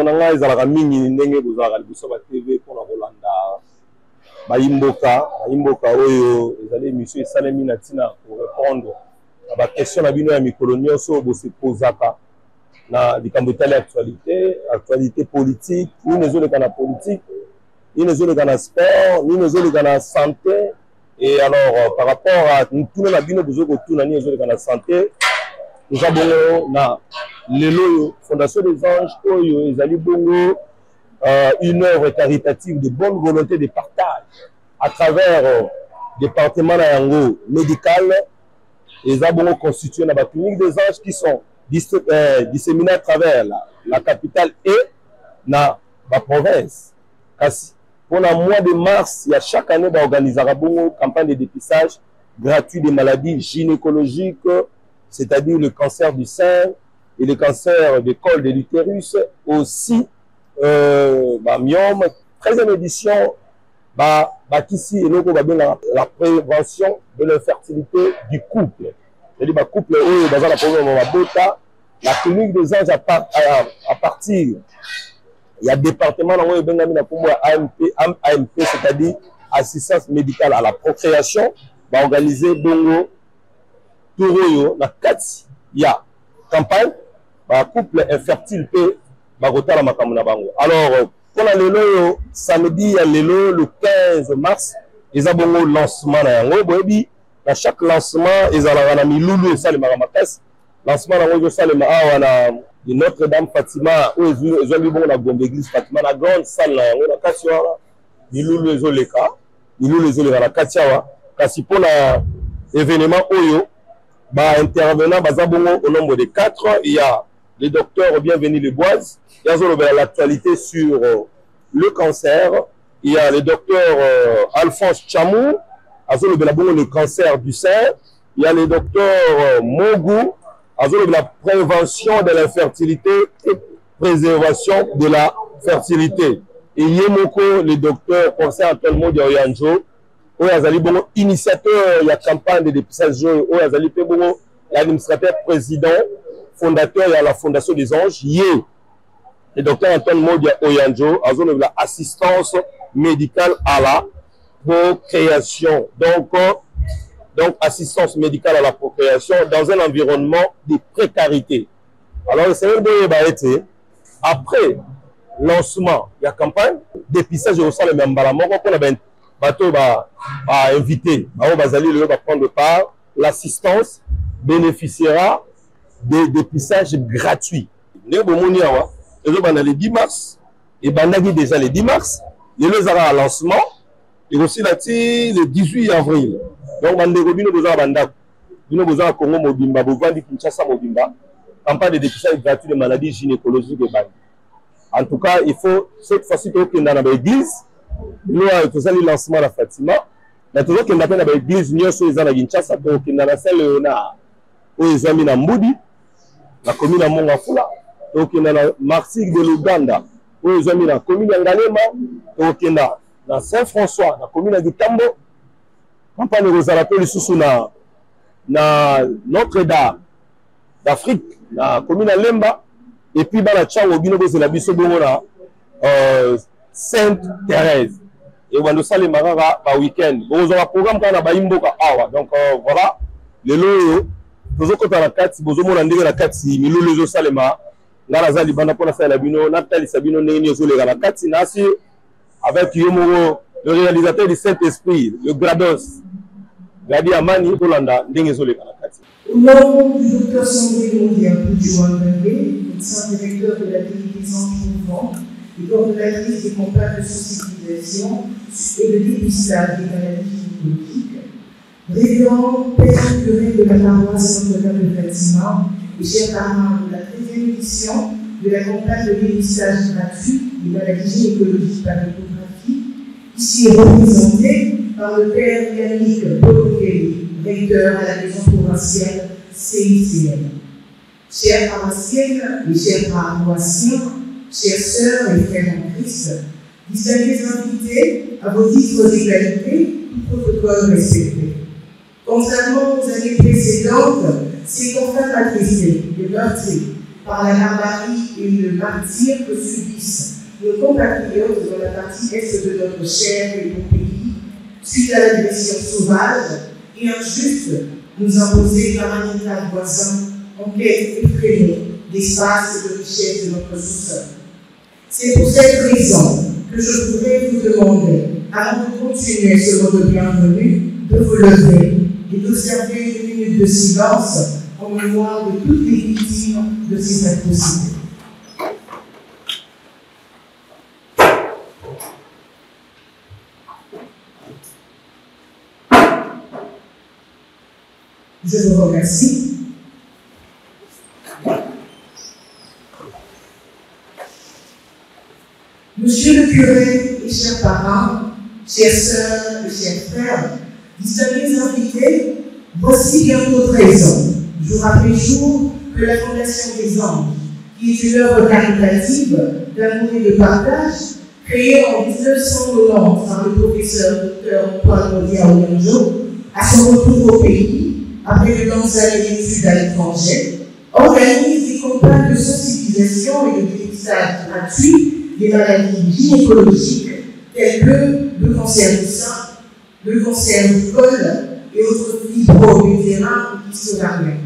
nanga ezalaka mingi ndenge bozalaka liboso ba TV mpona kolanda bayimboka oyo ezali émission esalemi na ntina korépondre na baquestion na bino ya mikolo nyonso bosepozaka na likambo etali actualité politique, nini ezoleka na politique, nini ezoleka na sport, nini ezoleka na santé. Et alors par rapport à tout na bino bozokotuna nini ezoleka na santé, nous avons na lelo Fondation des Anges oyo ezali bongo une œuvre caritative de bonne volonté de partage à travers département na yango médical et ça bongo constitué na ba clinique des Anges qui sont disséminés à travers la capitale et na la province. Pour le mois de mars, il y a chaque année d'organiser une campagne de dépistage gratuit des maladies gynécologiques, c'est-à-dire le cancer du sein et le cancer du col de l'utérus, aussi myome. 13e édition, ici, la prévention de l'infertilité du couple. C'est-à-dire le couple dans la province de la clinique des Anges à partir, il y a un département AMP, c'est-à-dire assistance médicale à la procréation, va organiser bongo Toroyo, la 4, il y a campagne, couple infertile alors pour le samedi, il y a le 15 mars, ils ont bongo lancement à chaque lancement, ils ont la miloulou et ça le maramakas. Lancement de Notre-Dame Fatima, où ils ont mis bon la bombe église Fatima, la grande salle, la Katsiawa, Miloulou les Oleka, Miloulou les Oleka, la Katsiawa, kasi pour l'événement Oyo, intervenant au nombre de 4, il y a le docteur Bienvenu Leboise, il y a l'actualité sur le cancer, il y a le docteur Alphonse Chamou, le cancer du sein, il y a le docteur Mogou, la prévention de l'infertilité et préservation de la fertilité. Et Yemoko, le docteur professeur Antoine Modi Oyanjo, initiateur de la campagne de dépistage, l'administrateur président, fondateur de la Fondation des Anges, le docteur Antoine Modi Oyanjo, l'assistance médicale à la procréation. Donc, assistance médicale à la procréation dans un environnement de précarité. Alors, c'est après lancement, il y a campagne, dépistage au sein de Membalamoko, on a invité, va prendre part, l'assistance bénéficiera des dépistages gratuits. Le 10 mars, et déjà le 10 mars, il y a un lancement, et aussi le 18 avril. Donc, nous avons Congo Mobimba, Bovandi Kinshasa Mobimba, campagne de dépistage gratuit de maladies gynécologiques et banques. En tout cas, il faut cette fois-ci que nous avons l'église, nous avons le lancement de la Fatima, mais toujours que nous avons l'église, nous avons Kinshasa, nous avons la salle Léonard, où ils ont mis la Moudi, la commune de Mongafula, donc nous avons la Martinique de l'Ouganda, où ils ont mis la commune de Ngalema, donc nous avons la Saint-François, la commune de Gitambo, campagne de Rosalato, na Notre-Dame d'Afrique, la commune de Lemba, et puis la Tchao, c'est la Bisso Bongona, Sainte-Thérèse. Et on va nous saluer Marara par week-end. Vous avez un programme quand on a Baimboka. Donc voilà, les lots, vous avez la 4, vous avez la 4, mais les autres salema, là, la Zali Bana pour la salle Labino, Nathalie Sabino, la 4, Nasi, avec Yomoro, le réalisateur du Saint-Esprit, le Grados. Gadi Amani, Olanda, Ndengezole Kanakati. Au nom du docteur Sandrine Mondiapoudiouandé, médecin directeur de la clinique des Anges Mouvement et coordonnatrice des campagnes de sensibilisation et de dépistage des maladies gynécologiques, révérend père curé de la paroisse Notre-Dame de Fatima et cher parrain de la 13e édition de la campagne de dépistage gratuit des maladies gynécologiques par l'échographie, ici représenté par le père Yannick Bolokeli, recteur à la maison provinciale CICN. Chers paroissiennes et chers paroissiens, chères sœurs et frères en Christ, distingués invités à vos titres d'égalité, tout protocole respecté. Contrairement aux années précédentes, ces confrères attristés, meurtris, par la barbarie et le martyre que subissent nos compatriotes dans la partie est de notre cher et bon pays, suite à l'agression sauvage et injuste nous imposée par un État voisin en quête effrénée d'espace et de richesse de notre sous-sol. C'est pour cette raison que je voudrais vous demander, avant de continuer ce mot de bienvenue, de vous lever et d'observer une minute de silence en mémoire de toutes les victimes de ces atrocités. Je vous remercie. Monsieur le curé et chers parents, chères sœurs et chers frères, distingués invités, voici bientôt 13 ans, jour après jour, que la Fondation des Anges, qui est une œuvre caritative d'amour et de partage, créée en 1990 par le professeur Dr Antoine Odia-Oyanjo, à son retour au pays, après de longues années d'études à l'étranger, organise des campagnes de sensibilisation et de dépistage gratuit des maladies gynécologiques telles que le cancer du sein, le cancer du col et autres fibro-utérins ou pistolariens.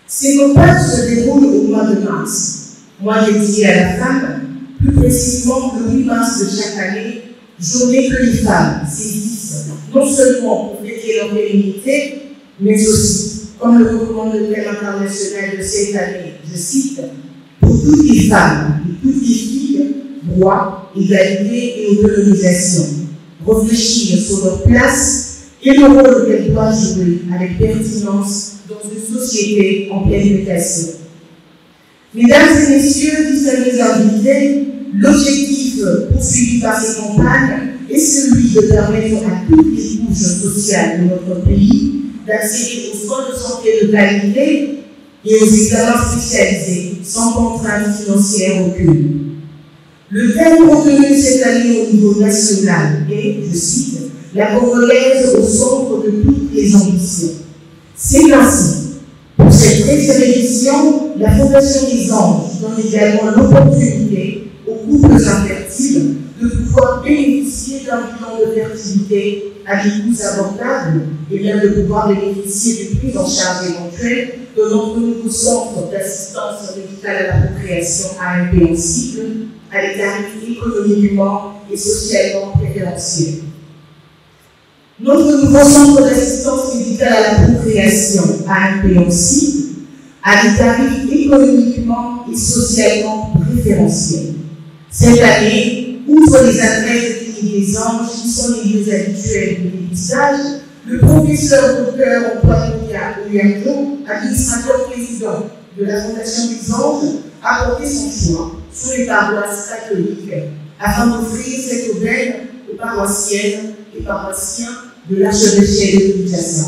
Ces campagnes se déroulent au mois de mars, mois dédié à la femme, plus précisément le 8 mars de chaque année, journée que les femmes saisissent non seulement pour fêter leur féminité, mais aussi, comme le recommande le thème international de cette année, je cite, pour toutes les femmes et toutes les filles, droit, égalité et autonomisation, réfléchir sur leur place et le rôle qu'elles doivent jouer avec pertinence dans une société en pleine mutation. Mesdames et messieurs, distingués invités, l'objectif poursuivi par ces campagnes est celui de permettre à toutes les couches sociales de notre pays d'accéder aux soins de santé de qualité et aux examens spécialisés sans contrainte financière aucune. Le thème contenu cette année au niveau national est, je cite, la Congolaise au centre de toutes les ambitions. C'est ainsi. Pour cette 13e édition, la Fondation des Anges donne également l'opportunité aux couples infertiles de pouvoir bénéficier d'un bilan de fertilité à des coûts abordables et bien de pouvoir bénéficier d'une prise en charge éventuelle de notre nouveau centre d'assistance médicale à la procréation AMP en cycle, à des tarifs économiquement et socialement préférentiels. Notre nouveau centre d'assistance médicale à la procréation AMP en cycle a des tarifs économiquement et socialement préférentiels. Cette année, outre les adresses de cliniques des Anges, qui sont les lieux habituels de dépistage, le professeur Dr Antoine Odia-Oyanjo, administrateur président de la Fondation des Anges, a porté son choix sur les paroisses catholiques afin d'offrir cette aubaine aux paroissiennes et paroissiens de l'archevêché de Kinshasa.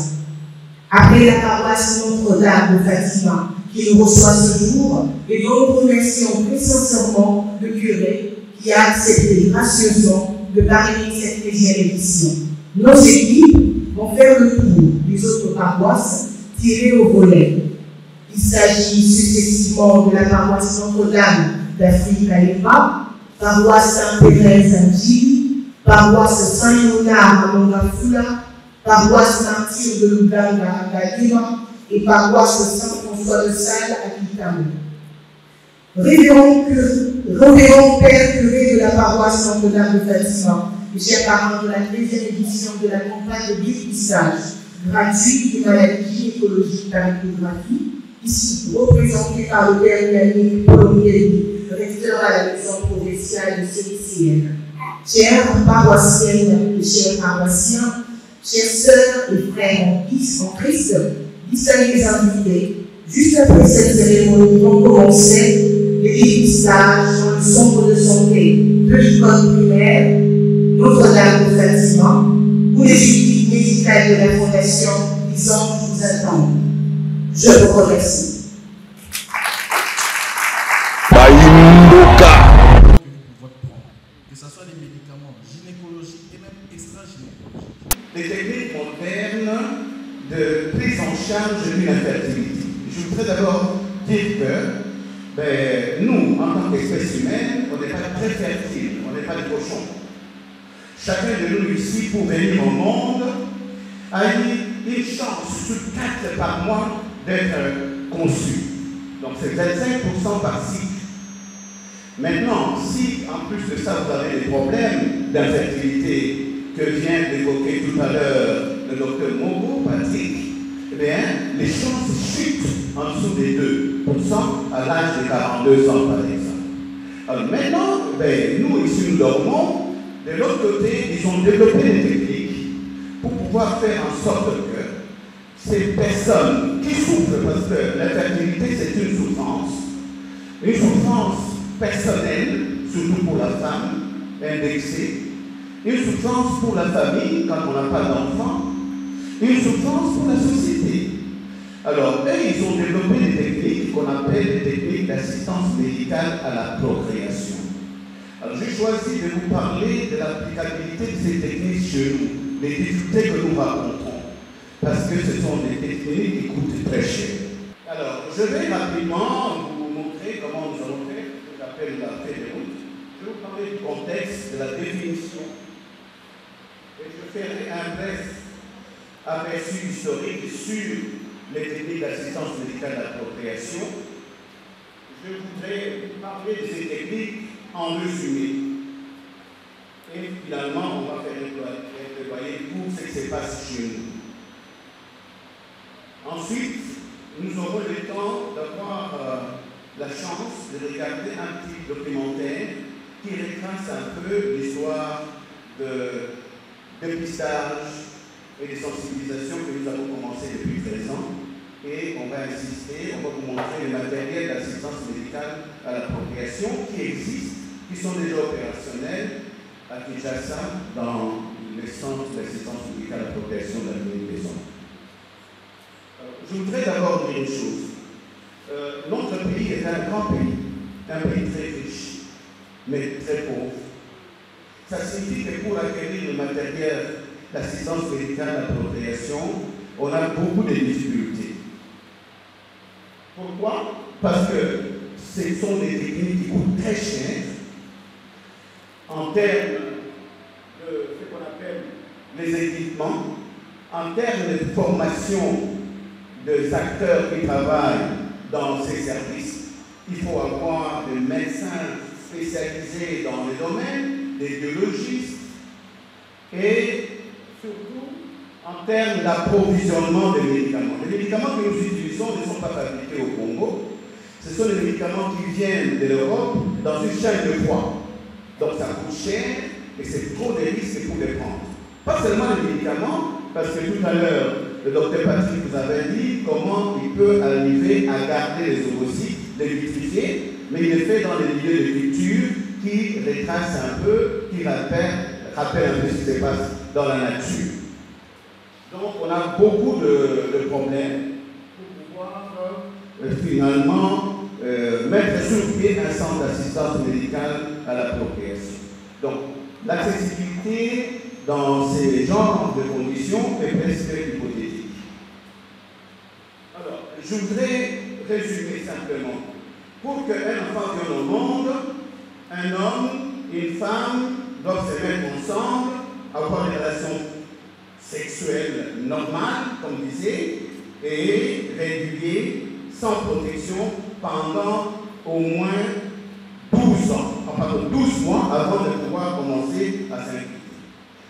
Après la paroisse Notre-Dame de Fatima, qui nous reçoit ce jour, et dont nous remercions très sincèrement le curé qui a accepté gracieusement de parrainer cette 13e édition. Nos équipes vont faire le tour des autres paroisses tirées au volet. Il s'agit successivement de la paroisse Notre-Dame d'Afrique à Lima, paroisse Sainte-Thérèse à Njili, paroisse Saint-Léonard à Mongafula, paroisse Martyr de Luganga à Lima et paroisse Saint-François de Sales à Kitamo. Révérend Père curé de la paroisse Notre-Dame de Fatima, et chers parents de la 13e édition de la campagne de dépistage gratuit des maladies gynécologiques par échographie, ici représenté par le Père Yannick Polongueli, recteur à la maison provinciale de CICN. Chers paroissiennes et chers paroissiens, chères sœurs et frères en Christ, distingués invités, juste après cette cérémonie, vont commencer les dépistages dans le centre de santé de l'école primaire Notre-Dame de Fatima, où les équipes médicales de la Fondation des Anges vous attendent. Je vous remercie. Que ce soit les médicaments gynécologiques et même extra-gynécologiques. Les techniques modernes de prise en charge d'une infertilité. Je voudrais d'abord dire que ben, nous, en tant qu'espèce humaine, on n'est pas très fertile, on n'est pas des cochons. Chacun de nous ici, pour venir au monde, a eu une chance sur 4 par mois d'être conçu. Donc c'est 25% par cycle. Maintenant, si en plus de ça vous avez des problèmes d'infertilité que vient d'évoquer tout à l'heure le docteur Mogo, Patrick, eh bien, les chances chutent en dessous des 2% à l'âge de 42 ans par exemple. Alors maintenant, ben, nous ici nous dormons, de l'autre côté, ils ont développé des techniques pour pouvoir faire en sorte que ces personnes qui souffrent, parce que l'infertilité c'est une souffrance personnelle, surtout pour la femme, indexée, une souffrance pour la famille quand on n'a pas d'enfant, une souffrance pour la société. Alors, eux, ils ont développé des techniques qu'on appelle des techniques d'assistance médicale à la procréation. Alors, j'ai choisi de vous parler de l'applicabilité de ces techniques chez nous, les difficultés que nous rencontrons, parce que ce sont des techniques qui coûtent très cher. Alors, je vais rapidement vous montrer comment nous allons faire ce que j'appelle la feuille de route. Je vais vous parler du contexte, de la définition, et je ferai un bref aperçu historique sur les techniques d'assistance médicale à la procréation. Je voudrais vous parler de ces techniques en résumé. Et finalement, on va faire un plaidoyer pour ce qui se passe chez nous. Ensuite, nous aurons le temps d'avoir la chance de regarder un petit documentaire qui retrace un peu l'histoire de dépistage et de sensibilisation que nous avons commencé depuis 13 ans. Et on va insister, on va vous montrer le matériel d'assistance médicale à la procréation qui existe, qui sont déjà opérationnels à Kinshasa dans les centres d'assistance médicale à la procréation de la clinique des hommes. Je voudrais d'abord dire une chose. Notre pays est un grand pays, un pays très riche, mais très pauvre. Ça signifie que pour acquérir le matériel d'assistance médicale à la procréation, on a beaucoup de difficultés. Pourquoi? Parce que ce sont des techniques qui coûtent très cher en termes de ce qu'on appelle les équipements, en termes de formation des acteurs qui travaillent dans ces services. Il faut avoir des médecins spécialisés dans le domaine, des biologistes et surtout en termes d'approvisionnement des médicaments. Les médicaments que nous utilisons ne sont pas fabriqués au Congo. Ce sont des médicaments qui viennent de l'Europe dans une chaîne de froid. Donc ça coûte cher et c'est trop de risques pour les prendre. Pas seulement les médicaments, parce que tout à l'heure, le docteur Patrick vous avait dit comment il peut arriver à garder les ovocytes, les vitrifier, mais il est fait dans les milieux de culture qui retracent un peu, qui rappellent un peu ce qui se passe dans la nature. Donc on a beaucoup de problèmes pour pouvoir finalement mettre sur pied un centre d'assistance médicale à la procréation. Donc l'accessibilité dans ces genres de conditions est presque hypothétique. Alors, je voudrais résumer simplement. Pour qu'un enfant vienne au monde, un homme et une femme doivent se mettre ensemble, avoir des relations sexuelles normales, comme disait, et régulières, sans protection, pendant au moins 12 ans, enfin 12 mois avant de pouvoir commencer à s'inquiéter.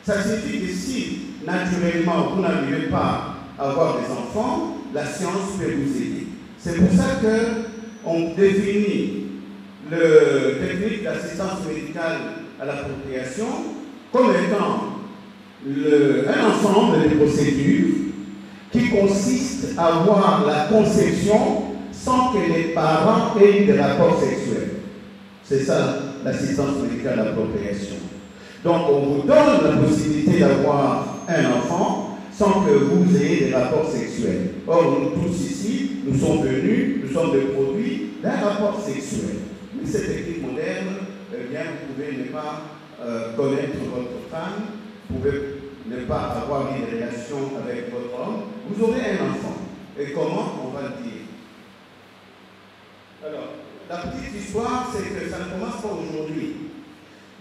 Ça signifie que si, naturellement, vous n'arrivez pas à avoir des enfants, la science peut vous aider. C'est pour ça qu'on définit le technique d'assistance médicale à la procréation comme étant un ensemble de procédures qui consistent à avoir la conception sans que les parents aient des rapports sexuels. C'est ça, l'assistance médicale à la procréation. Donc, on vous donne la possibilité d'avoir un enfant sans que vous ayez des rapports sexuels. Or, nous tous ici, nous sommes venus, nous sommes des produits d'un rapport sexuel. Mais cette technique moderne, eh bien, vous pouvez ne pas connaître votre femme, vous pouvez ne pas avoir une relation avec votre homme, vous aurez un enfant. Et comment? On va le dire. Alors, la petite histoire, c'est que ça ne commence pas aujourd'hui.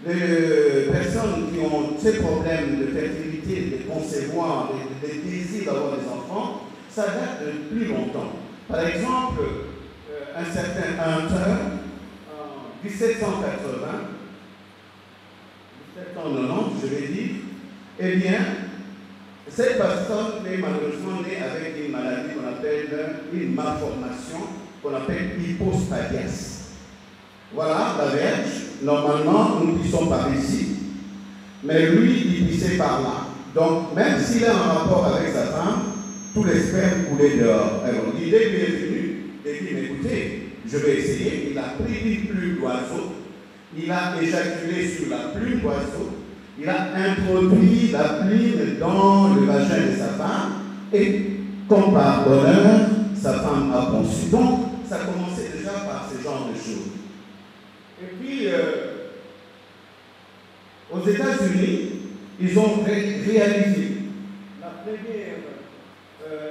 Les personnes qui ont ces problèmes de fertilité, de concevoir, des désirs d'avoir des enfants, ça date de plus longtemps. Par exemple, un certain Hunter, en 1780, 1790, je vais dire, eh bien, cette personne est malheureusement née avec une maladie qu'on appelle une malformation, qu'on appelle hypospadias. Voilà la verge. Normalement, nous pissons par ici, mais lui, il pissait par là. Donc, même s'il a un rapport avec sa femme, tout les spermes coulaient dehors. Alors, l'idée lui est venue, il dit, mais écoutez, je vais essayer. Il a pris une plume d'oiseau, il a éjaculé sur la plume d'oiseau, il a introduit la plume dans le vagin de sa femme, et comme par bonheur, sa femme a conçu. Donc, ça commençait déjà par ce genre de choses. Et puis, aux États-Unis, ils ont réalisé la première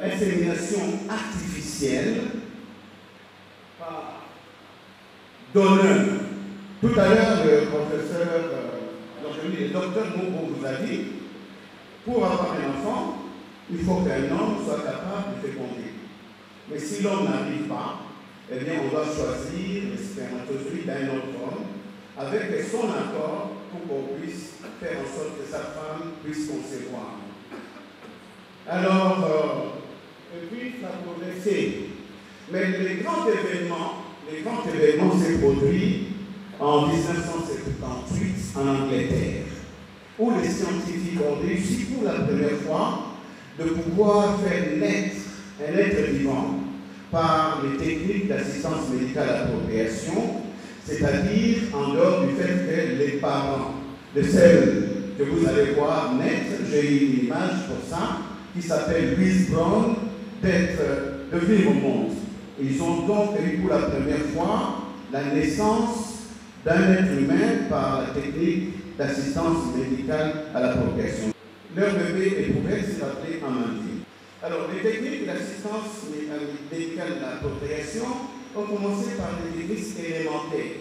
insémination artificielle par donneur. Tout à l'heure, le professeur, le docteur Mobo vous a dit, pour avoir un enfant, il faut qu'un homme soit capable de féconder. Mais si l'homme n'arrive pas, eh bien, on doit choisir le spermatozoïde d'un autre homme avec son accord pour qu'on puisse faire en sorte que sa femme puisse concevoir. Alors, et puis, ça progressait. Mais les grands événements s'est produit en 1978 en Angleterre, où les scientifiques ont réussi pour la première fois de pouvoir faire naître un être vivant par les techniques d'assistance médicale à la procréation, c'est-à-dire en dehors du fait que les parents de celle que vous allez voir naître, j'ai une image pour ça, qui s'appelle Louise Brown, de vivre au monde. Ils ont donc eu pour la première fois la naissance d'un être humain par la technique d'assistance médicale à la procréation. Leur bébé éprouvait s'est appelé Amandine. Alors, les techniques d'assistance médicale à la procréation ont commencé par des techniques élémentaires.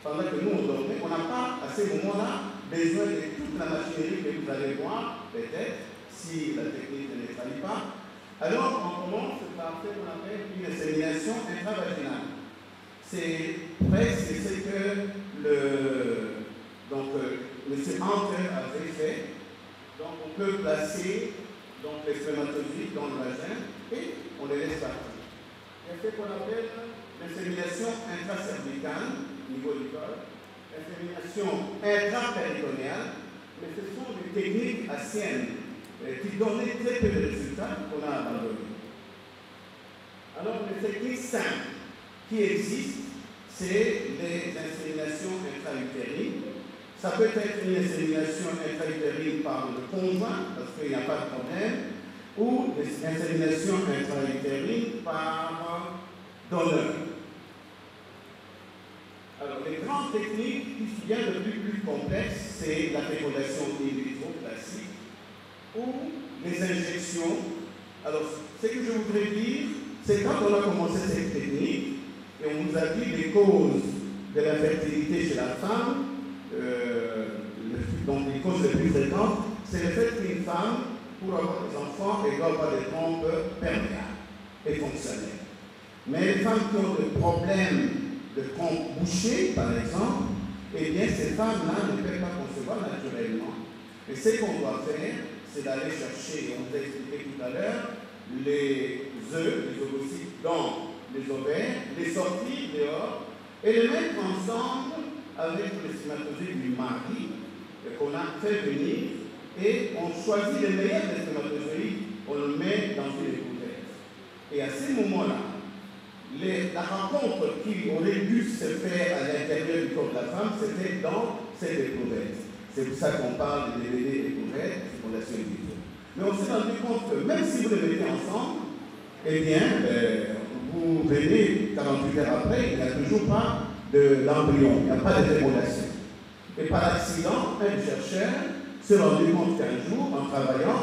Pendant que nous, on dormait, on n'a pas, à ces moments-là, besoin de toute la machinerie que vous allez voir, peut-être, si la technique ne les faillit pas. Alors, on commence par ce qu'on appelle une insémination intravaginale. C'est presque ce que M. Hunter avait fait. Donc, on peut placer les spermatozoïdes dans le vagin et on les laisse partir. Il y a ce qu'on appelle l'insémination intracervicale, au niveau du col, l'insémination intrapéritonéale, mais ce sont des techniques anciennes qui donnaient très peu de résultats qu'on a abandonnés. Alors, les techniques simples qui existent, c'est les inséminations intra-utérines. Ça peut être une insémination intra-utérine par le conjoint, parce qu'il n'y a pas de problème, ou des inséminations intra-utérines par donneur. Alors, les grandes techniques qui sont de plus complexes, c'est la fécondation in vitro classique, ou les injections. Alors, ce que je voudrais dire, c'est quand on a commencé cette technique, et on nous a dit les causes de l'infertilité chez la femme, donc les causes les plus fréquentes, c'est le fait qu'une femme, pour avoir des enfants, elle doit avoir des trompes perméables et fonctionnelles. Mais les femmes qui ont des problèmes de trompes bouchées, par exemple, eh bien ces femmes-là ne peuvent pas concevoir naturellement. Et ce qu'on doit faire, c'est d'aller chercher, on vous a expliqué tout à l'heure, les œufs, les ovocytes dans les ovaires, les sortir dehors et les mettre ensemble avec les spermatozoïdes du mari qu'on a fait venir, et on choisit les meilleurs des spermatozoïdes, on le met dans une éprouvette. Et à ce moment-là, la rencontre qui aurait dû se faire à l'intérieur du corps de la femme, c'était dans cette éprouvette. C'est pour ça qu'on parle de DVD éprouvette, fécondation in vitro. Mais on s'est rendu compte que même si vous les mettez ensemble, eh bien, vous venez 48 heures après, il n'y a toujours pas d'embryon, il n'y a pas de fécondation. Et par accident, un chercheur s'est rendu compte qu'un jour, en travaillant,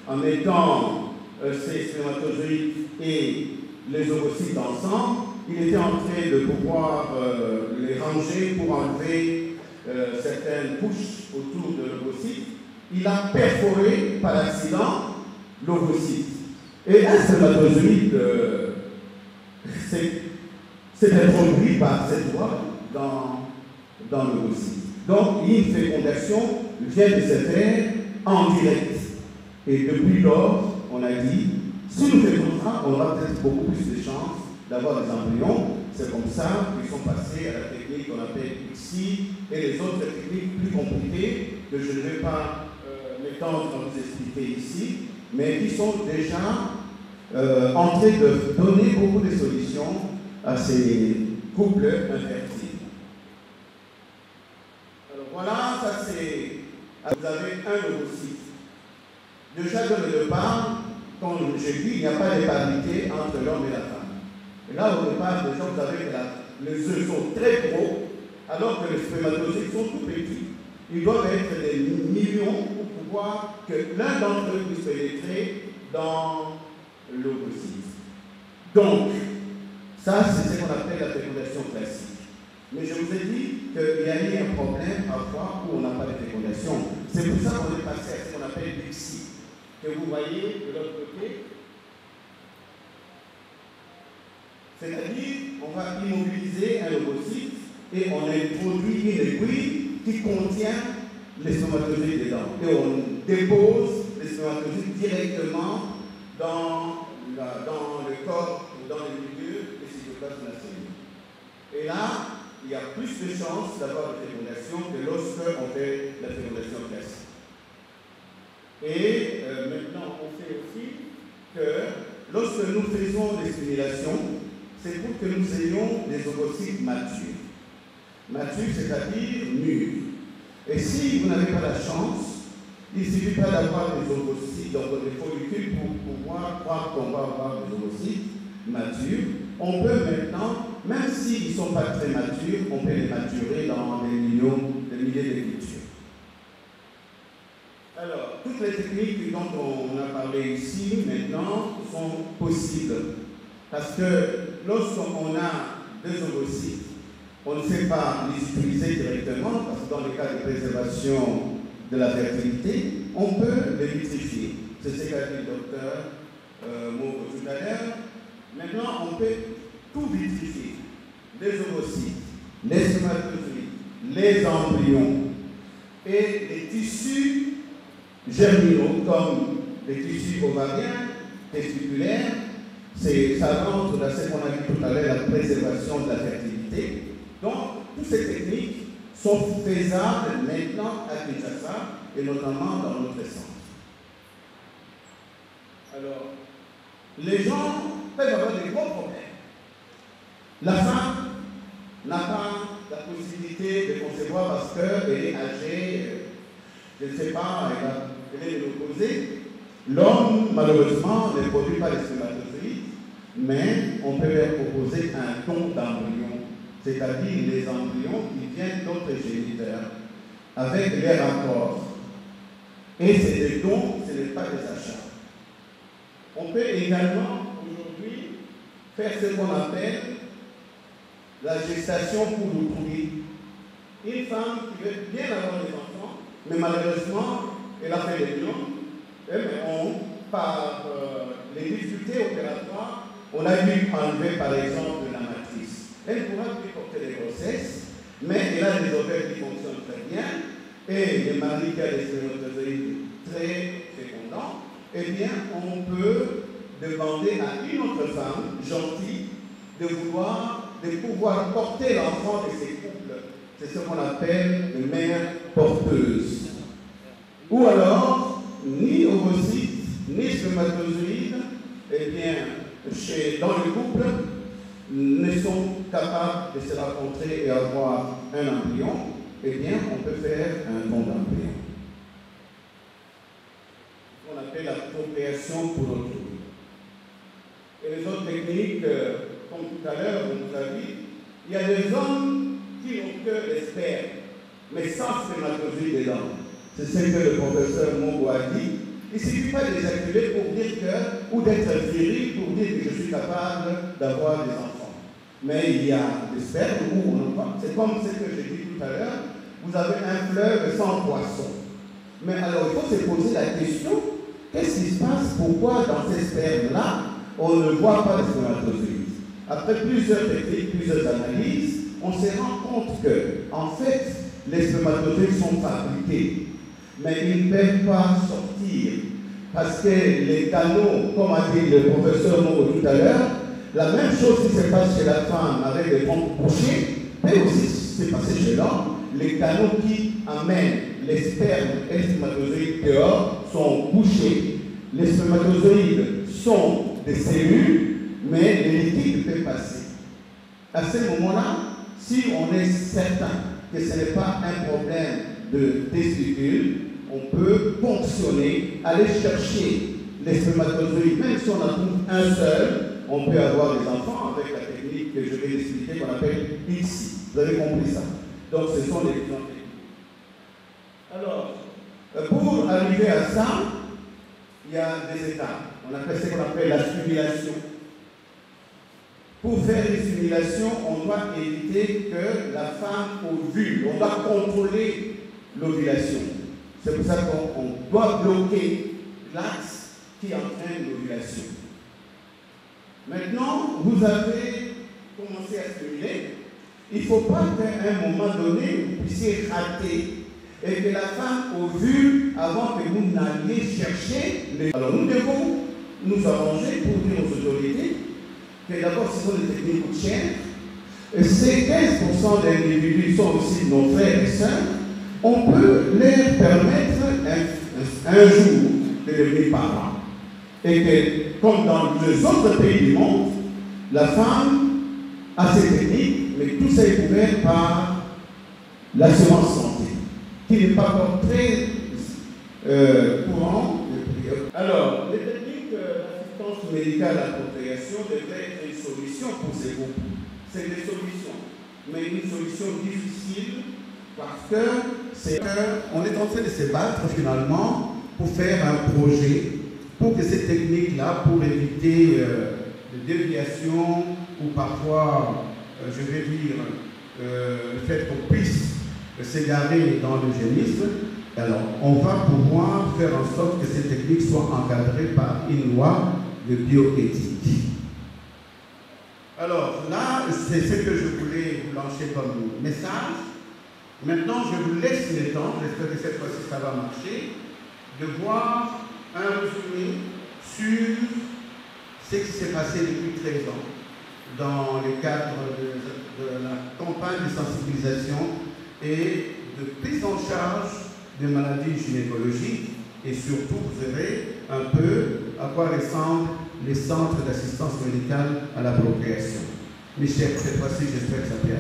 en mettant ces spermatozoïdes et les ovocytes ensemble, il était en train de pouvoir les ranger pour enlever certaines couches autour de l'ovocyte. Il a perforé par accident l'ovocyte. Et un spermatozoïde s'est introduit par cette voie dans l'ovocyte. Donc, une fécondation vient de se faire en direct. Et depuis lors, on a dit, si nous faisons ça, on aura peut-être beaucoup plus de chances d'avoir des embryons. C'est comme ça qu'ils sont passés à la technique qu'on appelle ICSI et les autres techniques plus compliquées que je ne vais pas m'étendre à vous expliquer ici, mais qui sont déjà en train de donner beaucoup de solutions à ces couples infertiles. Alors voilà, ça c'est... Vous avez un ovocyte. Déjà dès le départ, comme j'ai dit, il n'y a pas de parité entre l'homme et la femme. Et là, au départ, déjà, vous avez que les œufs sont très gros, alors que les spermatozoïdes sont tout petits. Ils doivent être des millions pour pouvoir que l'un d'entre eux puisse pénétrer dans l'ovocyte. Donc, ça, c'est ce qu'on appelle la fécondation classique. Mais je vous ai dit qu'il y a eu un problème parfois où on n'a pas de fécondation. C'est pour ça qu'on est passé à ce qu'on appelle l'ICSI, que vous voyez de l'autre côté. C'est-à-dire, on va immobiliser un ovocyte et on introduit une aiguille qui contient les spermatozoïdes dedans. Et on dépose les spermatozoïdes directement dans le corps ou dans le milieu des cytoplasmes de la cellule. Et là, il y a plus de chances d'avoir une fécondation que lorsqu'on fait la fécondation classique. Et maintenant, on sait aussi que lorsque nous faisons des stimulations, c'est pour que nous ayons des ovocytes matures. Matures, c'est-à-dire mûrs. Et si vous n'avez pas la chance, il ne suffit pas d'avoir des ovocytes, donc des follicules pour pouvoir croire qu'on va avoir des ovocytes matures. On peut maintenant, même s'ils ne sont pas très matures, on peut les maturer dans des milliers de cultures. Alors, toutes les techniques dont on a parlé ici, maintenant, sont possibles. Parce que lorsqu'on a deux ovocytes, on ne sait pas les utiliser directement, parce que dans le cas de préservation de la fertilité, on peut les vitrifier. C'est ce qu'a dit le docteur Mogo tout à l'heure. Maintenant, on peut tout vitrifier. Les ovocytes, les spermatozoïdes, les embryons et les tissus germinaux, comme les tissus ovariens, testiculaires. Ça rentre dans ce qu'on a dit tout à l'heure, la préservation de la fertilité. Donc, toutes ces techniques sont faisables maintenant à Kinshasa et notamment dans notre centre. Alors, les gens peuvent avoir des gros problèmes. La femme n'a pas la possibilité de concevoir parce qu'elle est âgée, je ne sais pas, elle est de l'opposé. L'homme, malheureusement, ne produit pas les spermatozoïdes, mais on peut leur proposer un don d'embryon, c'est-à-dire les embryons qui viennent d'autres géniteurs, avec les rapports. Et c'est des dons, ce n'est pas des achats. On peut également, aujourd'hui, faire ce qu'on appelle la gestation pour l'autrui. Une femme qui veut bien avoir des enfants, mais malheureusement, elle a fait des lions, par les difficultés opératoires, on a dû enlever par exemple la matrice. Elle pourra plus porter des grossesses, mais elle a des ovaires qui fonctionnent très bien, et les maris qui ont des spermatozoïdes très fécondants, eh bien, on peut demander à une autre femme gentille de pouvoir porter l'enfant de ces couples. C'est ce qu'on appelle une mère porteuse. Ou alors, ni ovocytes, ni spermatozoïdes, eh bien, dans le couple, ne sont capables de se rencontrer et avoir un embryon, eh bien, on peut faire un don d'embryon. On appelle la procréation pour autrui. Et les autres techniques, comme tout à l'heure, on nous a dit, il y a des hommes qui n'ont que les spermes, mais sans spermatozoïdes dedans. C'est ce que le professeur Mongo a dit. Il ne suffit pas d'éjaculer pour dire que, ou d'être viril pour dire que je suis capable d'avoir des enfants. Mais il y a des spermes où on en voit. C'est comme ce que j'ai dit tout à l'heure, vous avez un fleuve sans poissons. Mais alors il faut se poser la question, qu'est-ce qui se passe? Pourquoi dans ces spermes-là, on ne voit pas de spermatozoïdes? Après plusieurs techniques, plusieurs analyses, on se rend compte que, en fait, les spermatozoïdes sont fabriqués, mais ils ne peuvent pas sortir. Parce que les canaux, comme a dit le professeur Mogo tout à l'heure, la même chose qui se passe chez la femme avec les pompes bouchées, peut aussi se passer chez l'homme. Les canaux qui amènent les spermes et les spermatozoïdes dehors sont bouchés. Les spermatozoïdes sont des cellules, mais les liquides peuvent passer. À ce moment-là, si on est certain que ce n'est pas un problème de testicules, on peut fonctionner, aller chercher les spermatozoïdes, même si on en trouve un seul, on peut avoir des enfants avec la technique que je vais expliquer qu'on appelle ICSI. Vous avez compris ça? Donc ce sont les exemples techniques. Alors, pour arriver à ça, il y a des étapes. On appelle ce qu'on appelle la stimulation. Pour faire les simulations, on doit éviter que la femme ovule. On doit contrôler l'ovulation. C'est pour ça qu'on doit bloquer l'axe qui entraîne l'ovulation. Maintenant, vous avez commencé à stimuler. Il ne faut pas qu'à un moment donné, vous puissiez rater et que la femme ovule avant que vous n'alliez chercher les... Alors nous devons nous arranger pour dire aux autorités que d'abord ce sont des techniques coûtières. Et ces 15% d'individus sont aussi nos frères et sœurs. On peut leur permettre un jour de devenir parents. Et que, comme dans les autres pays du monde, la femme a ses techniques, mais tout ça est couvert par l'assurance santé, qui n'est pas encore très courant. Alors, les techniques d'assistance médicale à la procréation devraient être une solution pour ces groupes. C'est des solutions, mais une solution difficile parce qu'on est en train de se battre finalement pour faire un projet pour que ces techniques-là, pour éviter des déviations ou parfois, je vais dire, le fait qu'on puisse s'égarer dans l'eugénisme, alors on va pouvoir faire en sorte que ces techniques soient encadrées par une loi de bioéthique. Alors là, c'est ce que je voulais vous lancer comme message. Maintenant, je vous laisse le temps, j'espère que cette fois-ci ça va marcher, de voir un résumé sur ce qui s'est passé depuis 13 ans dans le cadre de la campagne de sensibilisation et de prise en charge des maladies gynécologiques, et surtout vous verrez un peu à quoi ressemblent les centres d'assistance médicale à la procréation. Mes chers, cette fois-ci, j'espère que ça plaît.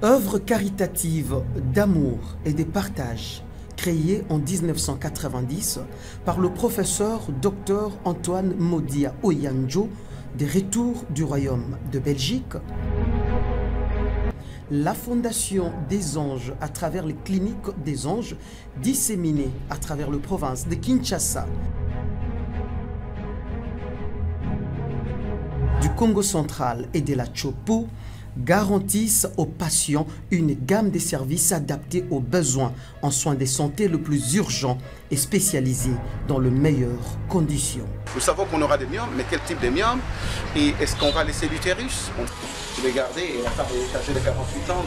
Œuvre caritative d'amour et de partage, créée en 1990 par le professeur Dr Antoine Modia Oyandjo, des Retours du Royaume de Belgique. La Fondation des Anges à travers les cliniques des Anges disséminées à travers la province de Kinshasa, du Congo central et de la Chopo, garantissent aux patients une gamme de services adaptés aux besoins en soins de santé le plus urgents et spécialisés dans les meilleures conditions. Nous savons qu'on aura des myomes, mais quel type de myomes? Et est-ce qu'on va laisser l'utérus? On les garder et la femme est âgée de 48 ans,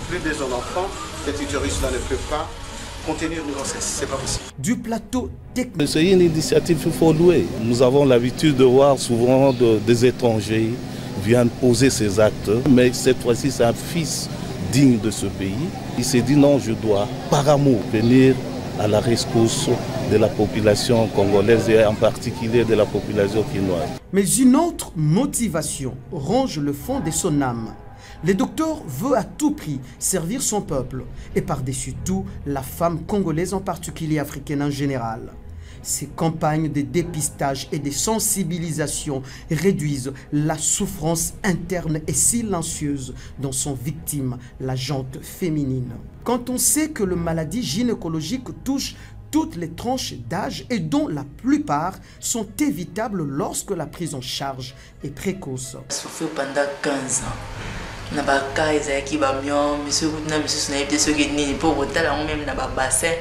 plus de son enfant, cet utérus-là ne peut pas contenir une grossesse, c'est pas possible. Du plateau technique. C'est une initiative qu'il faut louer. Nous avons l'habitude de voir souvent des étrangers viennent poser ces actes, mais cette fois-ci c'est un fils digne de ce pays. Il s'est dit non, je dois par amour venir à la rescousse de la population congolaise et en particulier de la population quinoise. Mais une autre motivation ronge le fond de son âme. Le docteur veut à tout prix servir son peuple et par-dessus tout la femme congolaise, en particulier africaine en général. Ces campagnes de dépistage et de sensibilisation réduisent la souffrance interne et silencieuse dont sont victimes la gente féminine. Quand on sait que la maladie gynécologique touche toutes les tranches d'âge et dont la plupart sont évitables lorsque la prise en charge est précoce. Ça fait pendant 15 ans. Na ba cas ezaki ba mion monsieur na monsieur na yebite soki nini po botala même na ba bassin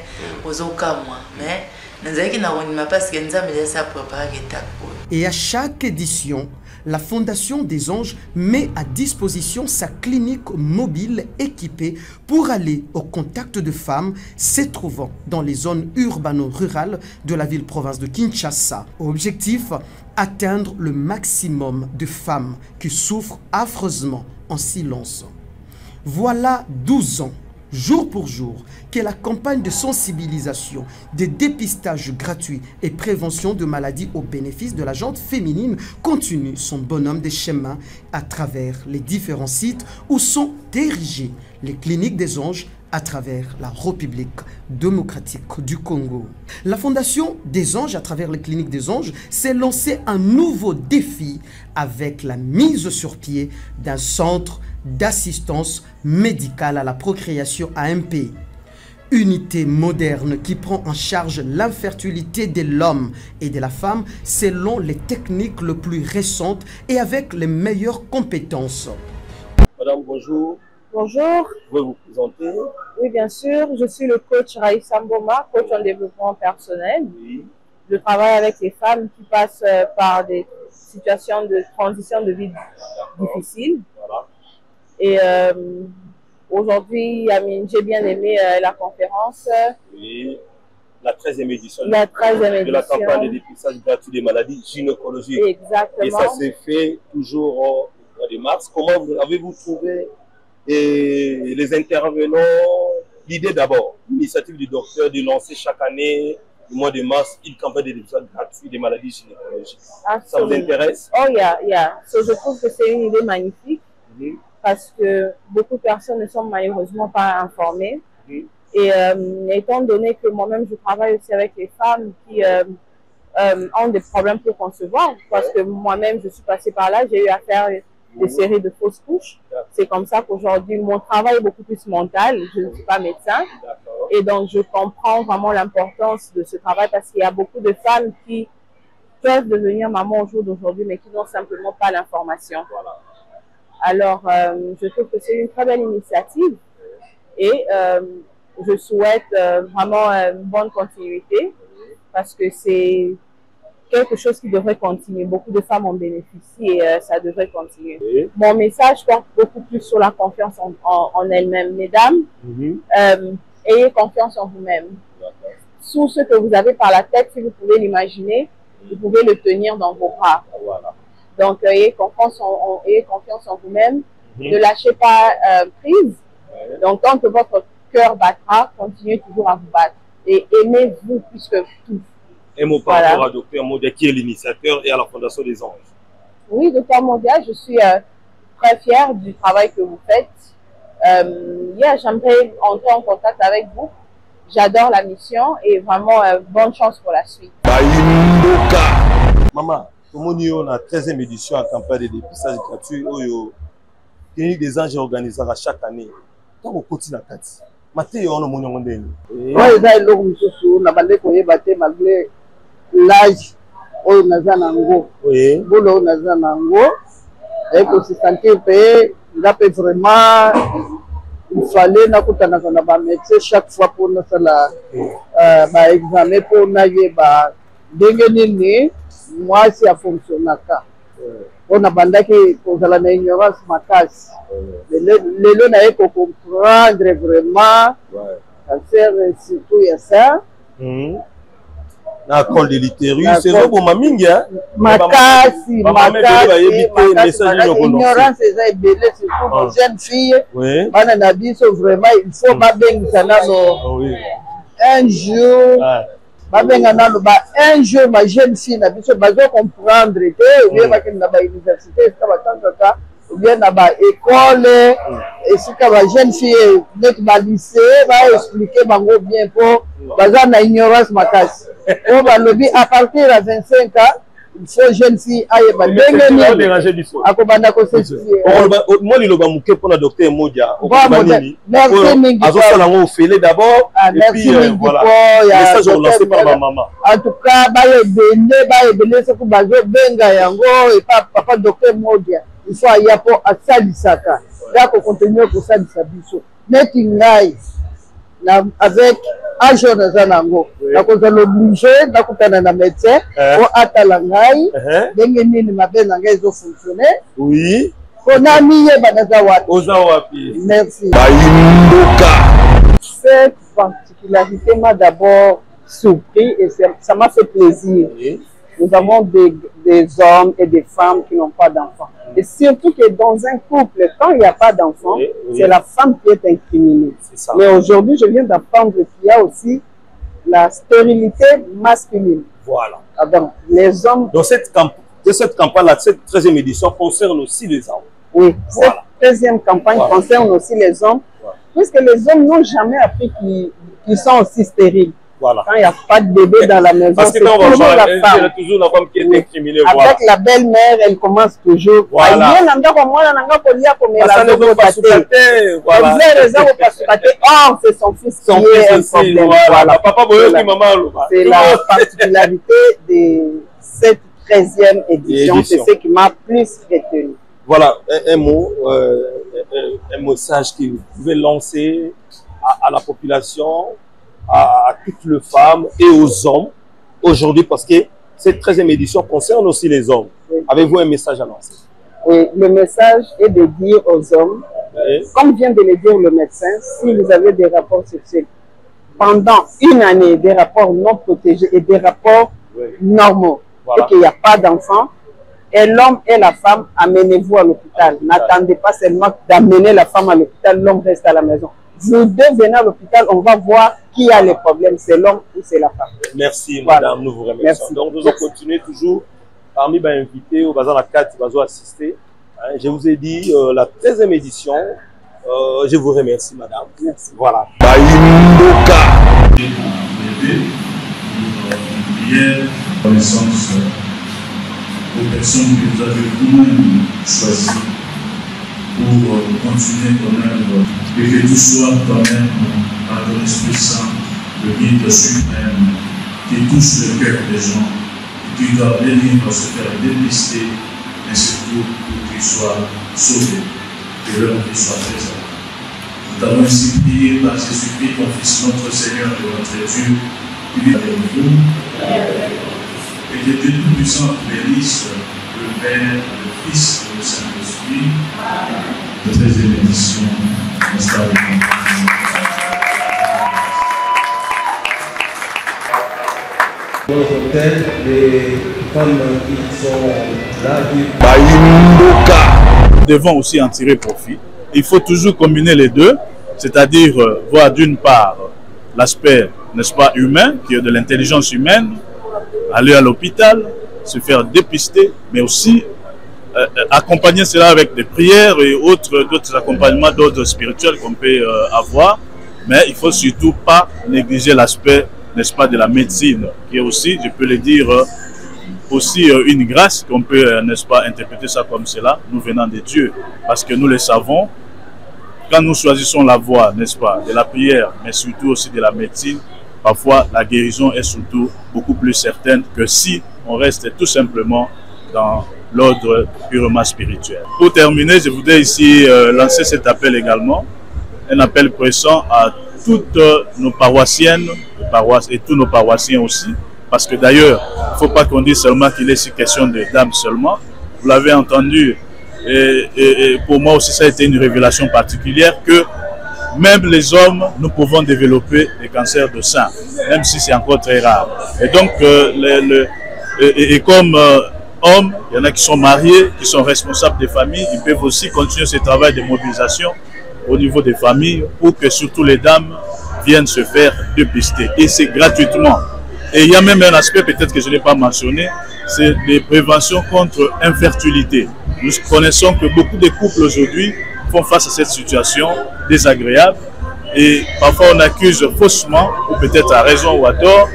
ozoka moi mais nazaki na woni ma parce que nzambe ça préparer étape. Et à chaque édition, la Fondation des Anges met à disposition sa clinique mobile équipée pour aller au contact de femmes se trouvant dans les zones urbano-rurales de la ville-province de Kinshasa. Objectif, atteindre le maximum de femmes qui souffrent affreusement en silence. Voilà 12 ans, jour pour jour, que la campagne de sensibilisation, de dépistage gratuit et prévention de maladies au bénéfice de la gente féminine continue son bonhomme de chemin à travers les différents sites où sont érigées les cliniques des anges à travers la République démocratique du Congo. La Fondation des Anges, à travers les cliniques des anges, s'est lancé un nouveau défi avec la mise sur pied d'un centre d'assistance médicale à la procréation AMP. Unité moderne qui prend en charge l'infertilité de l'homme et de la femme selon les techniques les plus récentes et avec les meilleures compétences. Madame, bonjour. Bonjour. Vous pouvez vous présenter? Oui, bien sûr. Je suis le coach Raïssa Mboma, coach en développement personnel. Oui. Je travaille avec les femmes qui passent par des situations de transition de vie difficiles. Voilà. Et aujourd'hui, j'ai bien aimé la conférence. Oui. La 13e édition. La 13e édition. De la campagne de dépistage gratuit des maladies gynécologiques. Exactement. Et ça s'est fait toujours au mois de mars. Comment avez-vous trouvé les intervenants? L'idée d'abord, l'initiative du docteur de lancer chaque année, le mois de mars, une campagne de dépistage gratuit des maladies gynécologiques. Absolument. Ça vous intéresse? Oh, yeah. Je trouve que c'est une idée magnifique parce que beaucoup de personnes ne sont malheureusement pas informées. Et étant donné que moi-même, je travaille aussi avec les femmes qui ont des problèmes pour concevoir, parce que moi-même, je suis passée par là, j'ai eu à faire des séries de fausses couches. C'est comme ça qu'aujourd'hui, mon travail est beaucoup plus mental. Je ne suis pas médecin. Et donc, je comprends vraiment l'importance de ce travail parce qu'il y a beaucoup de femmes qui peuvent devenir maman au jour d'aujourd'hui, mais qui n'ont simplement pas l'information. Alors, je trouve que c'est une très belle initiative et je souhaite vraiment une bonne continuité parce que c'est quelque chose qui devrait continuer. Beaucoup de femmes en bénéficient et ça devrait continuer. Mon message porte beaucoup plus sur la confiance en elles-mêmes. Mesdames, ayez confiance en vous-même. Sous ce que vous avez par la tête, si vous pouvez l'imaginer, vous pouvez le tenir dans vos bras. Donc, ayez confiance en vous-même. Ne lâchez pas prise. Donc, tant que votre cœur battra, continuez toujours à vous battre. Et aimez-vous plus que tout. Un mot par rapport à Dr Modia, qui est l'initiateur, et à la Fondation des Anges. Oui, Dr Modia, je suis très fière du travail que vous faites. J'aimerais entrer en contact avec vous. J'adore la mission et vraiment bonne chance pour la suite. Maman, on a la 13e édition à campagne de dépistage gratuit. Clinique des Anges organisera chaque année. Quand on continue à Kati, Maté, on a mon nom de malgré l'âge où nous avons et pour se sentir payé, vraiment, il fallait que médecin chaque fois pour nous faire l'examen pour nous moi si a fonctionné. On a bandaki pour la ignorance ma casse. Les gens n'avaient pas comprendre vraiment. Cancer surtout il y a ça. Na col de l'utérus, c'est ça pour ma minga. Makasi, ignorance est belle surtout pour jeunes filles. Bana na biso vraiment il faut pas bien ça un jour. Un jour ma jeune fille na biso bazo comprendre que ou bien ba université ou bien na ba école et si ka ba jeune fille net ba lycée va expliquer bango bien pour baza na ignorance makasi. On va le dire à partir de 25 ans il faut jeune fille aille ba ndenge déranger biso akobanda ko sensibiliser moi il va mouker pour le docteur Modia merci mingi azosala ngo ofele d'abord et puis voilà message relancé par ma maman en tout cas ba ebele ce que bazo benga yango et papa docteur Modia il faut y pour asalisaka ya ko continuer ko salisa biso neti ngai avec un jour dans nango nakoza l'obligé nakutana na médecin o atala ngai ndenge nini mabe na ngai zo fonctionner oui kona miye banaza wapi oza wapi merci bayimboka. Cette particularité m'a d'abord surpris et ça m'a fait plaisir. Nous avons des hommes et des femmes qui n'ont pas d'enfants. Et surtout que dans un couple, quand il n'y a pas d'enfants, c'est la femme qui est incriminée. Mais aujourd'hui, je viens d'apprendre qu'il y a aussi la stérilité masculine. Voilà. Ah donc, les hommes... Donc cette campagne-là, cette 13e édition concerne aussi les hommes. Oui, voilà. Cette 13e campagne concerne aussi les hommes, puisque les hommes n'ont jamais appris qu'ils sont aussi stériles. Voilà. Quand il n'y a pas de bébé dans la maison, parce que quand on va la femme. Toujours la femme qui est incriminée. Avec la belle-mère, elle commence toujours. Voilà. Ça ne veut pas soukater. Voilà. Oh, c'est son fils qui est un problème. Voilà. Papa maman. C'est la particularité de cette 13e édition. C'est ce qui m'a plus retenu. Voilà, un mot, un message que vous pouvez lancer à la population, à toutes les femmes et aux hommes aujourd'hui, parce que cette 13e édition concerne aussi les hommes. Oui. Avez-vous un message à lancer? Oui, le message est de dire aux hommes, comme vient de le dire le médecin, si vous avez des rapports sexuels pendant une année, des rapports non protégés et des rapports normaux, et qu'il n'y a pas d'enfant, et l'homme et la femme, amenez-vous à l'hôpital. N'attendez pas seulement d'amener la femme à l'hôpital, l'homme reste à la maison. Vous deux venez à l'hôpital, on va voir qui a les problèmes, c'est l'homme ou c'est la femme. Merci madame, nous vous remercions. Donc nous allons continuer toujours parmi les invités au Bazar la 4 qui va assister. Je vous ai dit la 13e édition. Je vous remercie madame. Merci. Voilà. Aux personnes que vous avez vous-même choisies pour continuer quand même et que tout soit quand même par ton Esprit Saint le guide suprême qui touche le cœur des gens et qui doit venir pour se faire dépister mais surtout pour qu'ils soient sauvés et leur vie soit présente. Nous t'avons ainsi prié par Jésus-Christ, ton Fils, notre Seigneur et notre Dieu, qui vit avec nous. Et que Dieu Tout-Puissant bénisse le Père, le Fils et le Saint-Esprit. La 13e édition, n'est-ce pas? Peut-être les femmes qui sont là, nous devons aussi en tirer profit. Il faut toujours combiner les deux, c'est-à-dire voir d'une part l'aspect, n'est-ce pas, humain, qui est de l'intelligence humaine, aller à l'hôpital, se faire dépister, mais aussi accompagner cela avec des prières et d'autres accompagnements d'ordre spirituel qu'on peut avoir. Mais il ne faut surtout pas négliger l'aspect, n'est-ce pas, de la médecine, qui est aussi, je peux le dire, aussi une grâce qu'on peut, n'est-ce pas, interpréter ça comme cela, nous venant de Dieu. Parce que nous le savons, quand nous choisissons la voie, n'est-ce pas, de la prière, mais surtout aussi de la médecine, parfois, la guérison est surtout beaucoup plus certaine que si on reste tout simplement dans l'ordre purement spirituel. Pour terminer, je voudrais ici lancer cet appel également, un appel pressant à toutes nos paroissiennes et tous nos paroissiens aussi, parce que d'ailleurs, il ne faut pas qu'on dise seulement qu'il est ici question de dames seulement. Vous l'avez entendu, et pour moi aussi, ça a été une révélation particulière que même les hommes, nous pouvons développer des cancers de sein, même si c'est encore très rare. Et donc, comme hommes, il y en a qui sont mariés, qui sont responsables des familles, ils peuvent aussi continuer ce travail de mobilisation au niveau des familles pour que surtout les dames viennent se faire dépister. Et c'est gratuitement. Et il y a même un aspect peut-être que je n'ai pas mentionné, c'est les préventions contre infertilité. Nous connaissons que beaucoup de couples aujourd'hui font face à cette situation désagréable et parfois on accuse faussement, ou peut-être à raison ou à tort,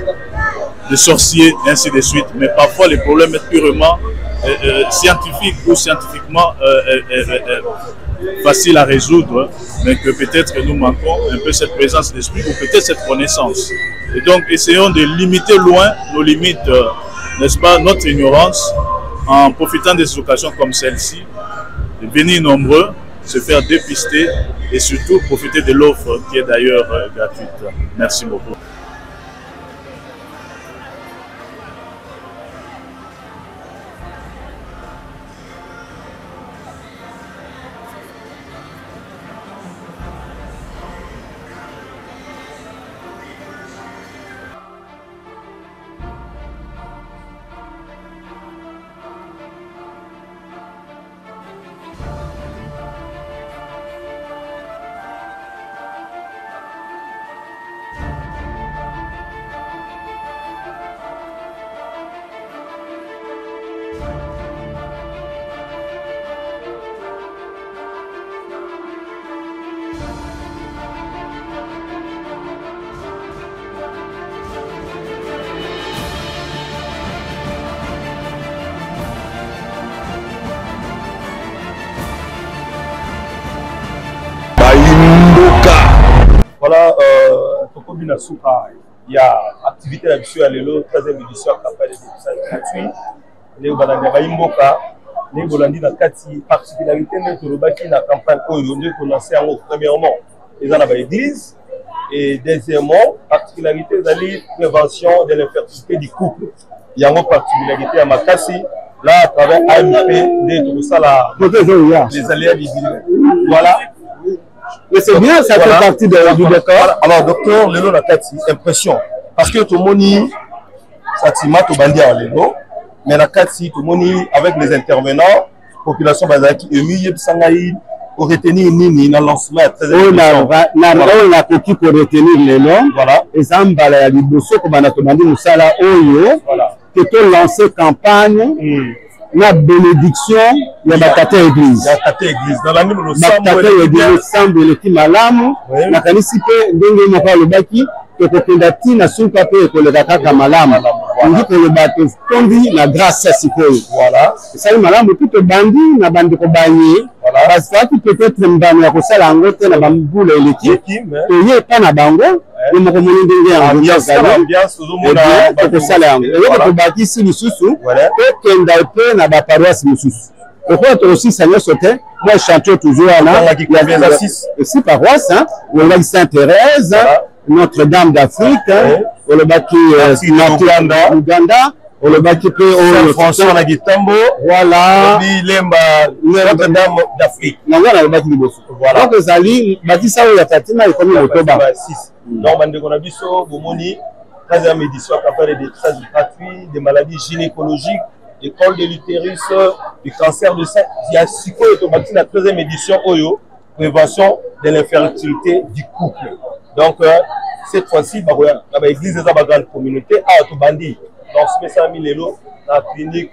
de sorciers, ainsi de suite. Mais parfois, les problèmes sont purement scientifiques ou scientifiquement faciles à résoudre, mais que peut-être nous manquons un peu cette présence d'esprit ou peut-être cette connaissance. Et donc, essayons de limiter loin nos limites, n'est-ce pas, notre ignorance, en profitant des occasions comme celle-ci, de venir nombreux, se faire dépister et surtout profiter de l'offre qui est d'ailleurs gratuite. Merci beaucoup. Voilà, Tokobina Souka, il y a activité là-dessus à l'élo, 13e édition, campagne de dépistage gratuit. Les Obananga Baimboka, les Bolandi na Kati, particularité de Tolobaki, la campagne Oyondi, qu'on a fait en haut, premièrement, les en église, et deuxièmement, particularité de la prévention de l'infertilité du couple. Il y a une particularité à Makassi, là, à travers AMP, tout ça, les aléas du voilà. Mais c'est bien, ça fait partie du décor. Alors, docteur, Lelo Nakati, impression. Parce que tout le monde, Satima, tout bandi à Lelo, mais Nakati, tout le monde, avec les intervenants, population Bazaki, Emi, Sangaï, pour retenir Nini, dans le lancement à 13 on a coquille pour retenir Lelo. Voilà. Et ça, on va aller bosser comme on a demandé, nous ça là, voilà. Que tu lances campagne. La bénédiction, il y a Bakate église. Dans la nuit, Bakate église, semble qui malamu. La kanisipe, ndenge moko le baki, que kokendati na sunka pe ko le kaka malamu. On que le bateau tombi na grâce sikoyo. Voilà. Ça le malamu tout bandi na bandi ko bani. Voilà. Parce que peut-être mbano ya ko sala ngote na bambula eleki. Oye pa na bango. Le moko moni ndenge ya ambiance tozomona ko sala yango. Et ko baki si lisusu. Voilà. Kenda pe na ba paroisse lisusu. Pourquoi tu aussi Seigneur sauté? Moi je chante toujours là. Il y a 6 paroisses, hein. On a Sainte-Thérèse, Notre-Dame d'Afrique, on le bâti Uganda, on le bâti François Nagitambo, voilà, Notre-Dame d'Afrique. On a le bâti voilà. Donc Zali, bâti ça où il y a Fatima et comme octobre. Donc on a vu ça, Bomoni, 13e édition campagne de dépistage gratuit des maladies gynécologiques, des cols de l'utérus, du cancer de sein. Il y a Siko et la 13e édition Oyo, prévention de l'infertilité du couple. Donc, cette fois-ci, l'église de la grande communauté a Otobandi. Donc, ce que Lelo, la clinique,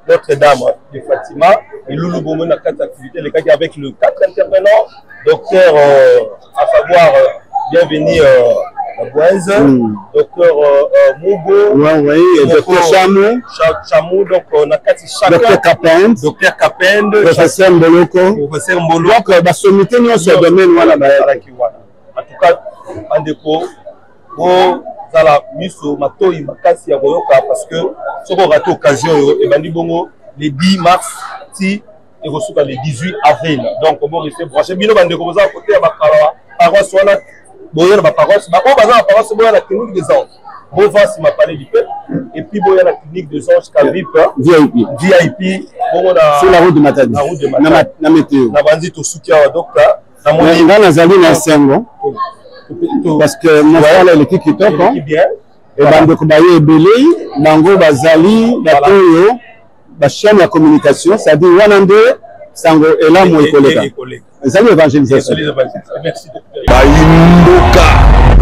Notre-Dame de Fatima, et Loulou Bomo, dans 4 activités, les cas avec le 4 intervenants, docteur, à savoir, bienvenue. Boise, docteur Mougo, docteur Chamou, donc on a docteur Capend, professeur Mboloko, donc la sommité nous se domaine voilà. En tout cas, en déco, la miso matoi makasi ya koyoka parce que ce qu'on rate occasion et bandi bongo le 10 mars si et reçoit le 18 avril. Donc on va rester branché bino bande ko za côté ya bakara paroisse wana boya na paroisse ba ko baza paroisse boya la clinique des anges. Bon va si m'a parlé du peuple et puis boya la clinique des anges Calvip VIP bon na sur la route de Matadi na météo na bandi to soutien wa docteur na mon ngana zali na sengo parce que mon frère l'équipe qui top et bande ko baye belé bango bazali batoyo ba chaîne de communication ça dit wanande sango elamu ekoleka zali evangelisation merci.